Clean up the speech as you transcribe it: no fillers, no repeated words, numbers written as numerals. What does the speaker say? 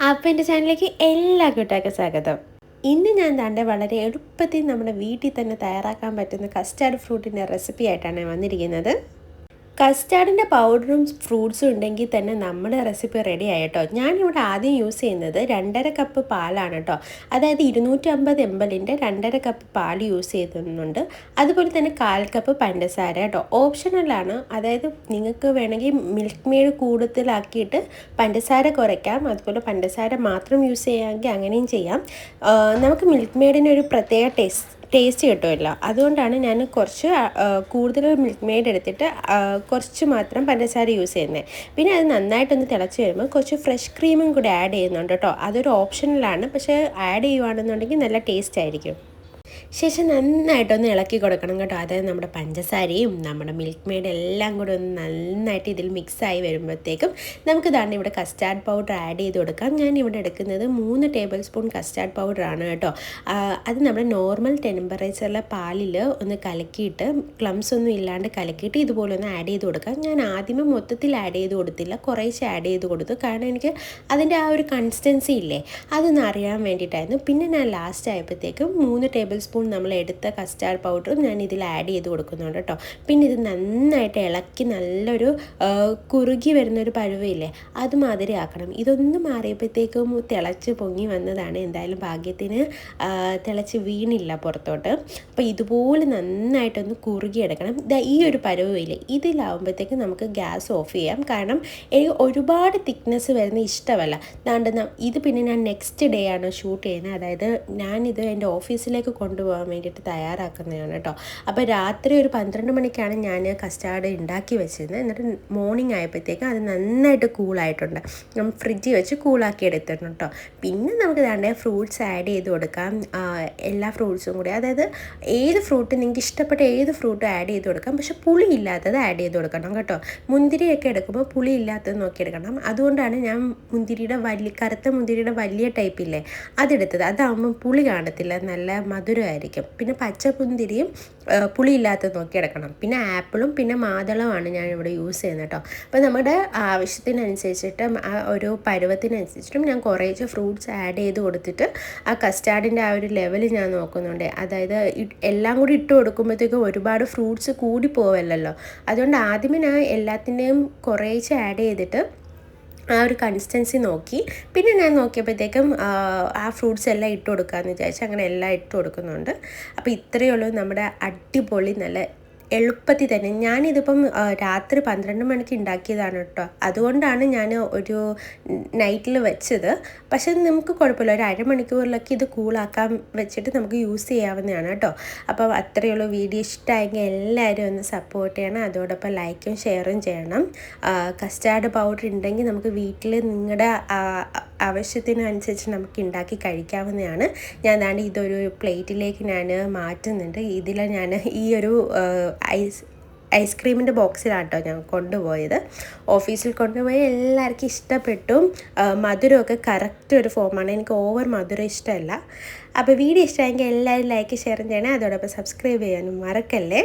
അപ്പോൾ എൻ്റെ ചാനലിലേക്ക് എല്ലാ കൂട്ടുകാർക്കും സ്വാഗതം. ഇന്ന് ഞാൻ ദാണ്ടെ വളരെ എളുപ്പത്തിൽ നമ്മുടെ വീട്ടിൽ തന്നെ തയ്യാറാക്കാൻ പറ്റുന്ന കസ്റ്റാർഡ് ഫ്രൂട്ടിൻ്റെ റെസിപ്പി ആയിട്ടാണ് വന്നിരിക്കുന്നത്. കസ്റ്റാർഡിൻ്റെ പൗഡറും ഫ്രൂട്ട്സും ഉണ്ടെങ്കിൽ തന്നെ നമ്മുടെ റെസിപ്പി റെഡി ആയിട്ടോ. ഞാനിവിടെ ആദ്യം യൂസ് ചെയ്യുന്നത് 2.5 കപ്പ് പാലാണ് കേട്ടോ. അതായത് 250 ml 2.5 കപ്പ് പാൽ യൂസ് ചെയ്യുന്നുണ്ട്. അതുപോലെ തന്നെ 1/4 കപ്പ് പഞ്ചസാര കേട്ടോ. ഓപ്ഷണലാണ്, അതായത് നിങ്ങൾക്ക് വേണമെങ്കിൽ മിൽക്ക് മെയ്ഡ് കൂടുതലാക്കിയിട്ട് പഞ്ചസാര കുറയ്ക്കാം. അതുപോലെ പഞ്ചസാര മാത്രം യൂസ് ചെയ്യാമെങ്കിൽ അങ്ങനെയും ചെയ്യാം. നമുക്ക് മിൽക്ക് മെയ്ഡിനൊരു പ്രത്യേക ടേസ്റ്റ് കിട്ടുമല്ലോ, അതുകൊണ്ടാണ് ഞാൻ കുറച്ച് കൂടുതൽ മിൽക്ക് മെയ്ഡ് എടുത്തിട്ട് കുറച്ച് മാത്രം പഞ്ചസാര യൂസ് ചെയ്യുന്നത്. പിന്നെ അത് നന്നായിട്ടൊന്ന് തിളച്ച് വരുമ്പോൾ കുറച്ച് ഫ്രഷ് ക്രീമും കൂടി ആഡ് ചെയ്യുന്നുണ്ട് കേട്ടോ. അതൊരു ഓപ്ഷണലാണ്, പക്ഷേ ആഡ് ചെയ്യുകയാണെന്നുണ്ടെങ്കിൽ നല്ല ടേസ്റ്റ് ആയിരിക്കും. ശേഷം നന്നായിട്ടൊന്ന് ഇളക്കി കൊടുക്കണം കേട്ടോ. അതായത് നമ്മുടെ പഞ്ചസാരയും നമ്മുടെ മിൽക്ക് മെയ്ഡ് എല്ലാം കൂടെ ഒന്ന് നന്നായിട്ട് ഇതിൽ മിക്സായി വരുമ്പോഴത്തേക്കും നമുക്ക് ദാണ്ട് ഇവിടെ കസ്റ്റാർഡ് പൗഡർ ആഡ് ചെയ്ത് കൊടുക്കാം. ഞാൻ ഇവിടെ എടുക്കുന്നത് 3 ടേബിൾ സ്പൂൺ കസ്റ്റാർഡ് പൗഡറാണ് കേട്ടോ. അത് നമ്മുടെ നോർമൽ ടെമ്പറേച്ചറിലെ പാലിൽ ഒന്ന് കലക്കിയിട്ട് ക്ലംസ് ഒന്നും ഇല്ലാണ്ട് കലക്കിയിട്ട് ഇതുപോലെ ഒന്ന് ആഡ് ചെയ്ത് കൊടുക്കാം. ഞാൻ ആദ്യമേ മൊത്തത്തിൽ ആഡ് ചെയ്ത് കൊടുത്തില്ല, കുറേശ്ശെ ആഡ് ചെയ്ത് കൊടുത്തു. കാരണം എനിക്ക് അതിൻ്റെ ആ ഒരു കൺസിസ്റ്റൻസി ഇല്ലേ, അതൊന്ന് അറിയാൻ വേണ്ടിയിട്ടായിരുന്നു. പിന്നെ ഞാൻ ലാസ്റ്റ് ആയപ്പോഴത്തേക്കും 3 ടേബിൾ സ്പൂൺ നമ്മൾ എടുത്ത കസ്റ്റാർഡ് പൗഡറും ഞാൻ ഇതിൽ ആഡ് ചെയ്ത് കൊടുക്കുന്നുണ്ട് കേട്ടോ. പിന്നെ ഇത് നന്നായിട്ട് ഇളക്കി നല്ലൊരു കുറുകി വരുന്നൊരു പരുവയില്ലേ, അതുമാതിരി ആക്കണം. ഇതൊന്ന് മാറിയപ്പോഴത്തേക്കും തിളച്ച് പൊങ്ങി വന്നതാണ്. എന്തായാലും ഭാഗ്യത്തിന് തിളച്ച് വീണില്ല പുറത്തോട്ട്. അപ്പോൾ ഇതുപോലെ നന്നായിട്ടൊന്ന് കുറുകിയെടുക്കണം. ഈ ഒരു പരുവയില്ലേ, ഇതിലാവുമ്പോഴത്തേക്കും നമുക്ക് ഗ്യാസ് ഓഫ് ചെയ്യാം. കാരണം എനിക്ക് ഒരുപാട് തിക്നെസ് വരുന്ന ഇഷ്ടമല്ല. ഇത് പിന്നെ ഞാൻ നെക്സ്റ്റ് ഡേ ആണ് ഷൂട്ട് ചെയ്യുന്നത്. അതായത് ഞാനിത് എൻ്റെ ഓഫീസിലേക്ക് കൊണ്ടുപോകാൻ വേണ്ടിയിട്ട് തയ്യാറാക്കുന്നതാണ് കേട്ടോ. അപ്പോൾ രാത്രി ഒരു 12 മണിക്കാണ് ഞാൻ കസ്റ്റാർഡ് ഉണ്ടാക്കി വെച്ചിരുന്നത്. എന്നിട്ട് മോർണിംഗ് ആയപ്പോഴത്തേക്കും അത് നന്നായിട്ട് കൂളായിട്ടുണ്ട്. നമ്മൾ ഫ്രിഡ്ജിൽ വെച്ച് കൂളാക്കി എടുത്തിട്ടുണ്ട് കേട്ടോ. പിന്നെ നമുക്ക് വേണ്ട ഫ്രൂട്ട്സ് ആഡ് ചെയ്ത് കൊടുക്കാം. എല്ലാ ഫ്രൂട്ട്സും കൂടി, അതായത് ഏത് ഫ്രൂട്ട് നിങ്ങൾക്ക് ഇഷ്ടപ്പെട്ട ഏത് ഫ്രൂട്ടും ആഡ് ചെയ്ത് കൊടുക്കാം. പക്ഷെ പുളി ഇല്ലാത്തത് ആഡ് ചെയ്ത് കൊടുക്കണം കേട്ടോ. മുന്തിരിയൊക്കെ എടുക്കുമ്പോൾ പുളി ഇല്ലാത്തത് നോക്കിയെടുക്കണം. അതുകൊണ്ടാണ് ഞാൻ കറുത്ത മുന്തിരിയുടെ വലിയ ടൈപ്പില്ലേ അതെടുത്തത്. അതാകുമ്പം പുളി കാണത്തില്ല, നല്ല മധുരമായിരിക്കും. പിന്നെ പച്ചമുന്തിരിയും പുളിയില്ലാത്തത് നോക്കിയെടുക്കണം. പിന്നെ ആപ്പിളും പിന്നെ മാതളമാണ് ഞാനിവിടെ യൂസ് ചെയ്യുന്നത് കേട്ടോ. അപ്പോൾ നമ്മുടെ ആവശ്യത്തിനനുസരിച്ചിട്ടും ആ ഒരു പരുവത്തിനനുസരിച്ചിട്ടും ഞാൻ കുറേശ്ശെ ഫ്രൂട്ട്സ് ആഡ് ചെയ്ത് കൊടുത്തിട്ട് ആ കസ്റ്റാർഡിൻ്റെ ആ ഒരു ലെവൽ ഞാൻ നോക്കുന്നുണ്ട്. അതായത് എല്ലാം കൂടി ഇട്ട് കൊടുക്കുമ്പോഴത്തേക്കും ഒരുപാട് ഫ്രൂട്ട്സ് കൂടി പോവല്ലോ. അതുകൊണ്ട് ആദ്യമേ ഞാൻ എല്ലാത്തിൻ്റെയും കുറേശ്ശെ ആഡ് ചെയ്തിട്ട് ആ ഒരു കൺസിസ്റ്റൻസി നോക്കി. പിന്നെ ഞാൻ നോക്കിയപ്പോഴത്തേക്കും ആ ഫ്രൂട്ട്സ് എല്ലാം ഇട്ട് കൊടുക്കാമെന്ന് വിചാരിച്ചു. അങ്ങനെ എല്ലാം ഇട്ട് കൊടുക്കുന്നുണ്ട്. അപ്പോൾ ഇത്രയേ ഉള്ളൂ നമ്മുടെ അടിപൊളി നല്ല എളുപ്പത്തിൽ തന്നെ. ഞാനിതിപ്പം രാത്രി 12 മണിക്ക് ഉണ്ടാക്കിയതാണ് കേട്ടോ. അതുകൊണ്ടാണ് ഞാൻ ഒരു നൈറ്റിൽ വെച്ചത്. പക്ഷേ നമുക്ക് കുഴപ്പമില്ല, ഒരു അരമണിക്കൂറിലൊക്കെ ഇത് കൂളാക്കാൻ വെച്ചിട്ട് നമുക്ക് യൂസ് ചെയ്യാവുന്നതാണ് കേട്ടോ. അപ്പോൾ അത്രയേ ഉള്ളൂ. വീഡിയോ ഇഷ്ടമായെങ്കിൽ എല്ലാവരും ഒന്ന് സപ്പോർട്ട് ചെയ്യണം. അതോടൊപ്പം ലൈക്കും ഷെയറും ചെയ്യണം. കസ്റ്റാർഡ് പൗഡർ ഉണ്ടെങ്കിൽ നമുക്ക് വീട്ടിൽ നിങ്ങളുടെ ആവശ്യത്തിനനുസരിച്ച് നമുക്ക് ഉണ്ടാക്കി കഴിക്കാവുന്നതാണ്. ഞാൻ ദാണ്ട് ഇതൊരു പ്ലേറ്റിലേക്ക് ഞാൻ മാറ്റുന്നുണ്ട്. ഇതിൽ ഞാൻ ഈ ഒരു ഐസ്ക്രീമിൻ്റെ ബോക്സിലാട്ടോ ഞാൻ കൊണ്ടുപോയത്. ഓഫീസിൽ കൊണ്ടുപോയി എല്ലാവർക്കും ഇഷ്ടപ്പെട്ടു. മധുരമൊക്കെ കറക്റ്റ് ഒരു ഫോമാണ്. എനിക്ക് ഓവർ മധുരം ഇഷ്ടമല്ല. അപ്പോൾ വീഡിയോ ഇഷ്ടമായെങ്കിൽ എല്ലാവരും ലൈക്ക് ഷെയർ ചെയ്യണേ. അതോടൊപ്പം സബ്സ്ക്രൈബ് ചെയ്യാനും മറക്കല്ലേ.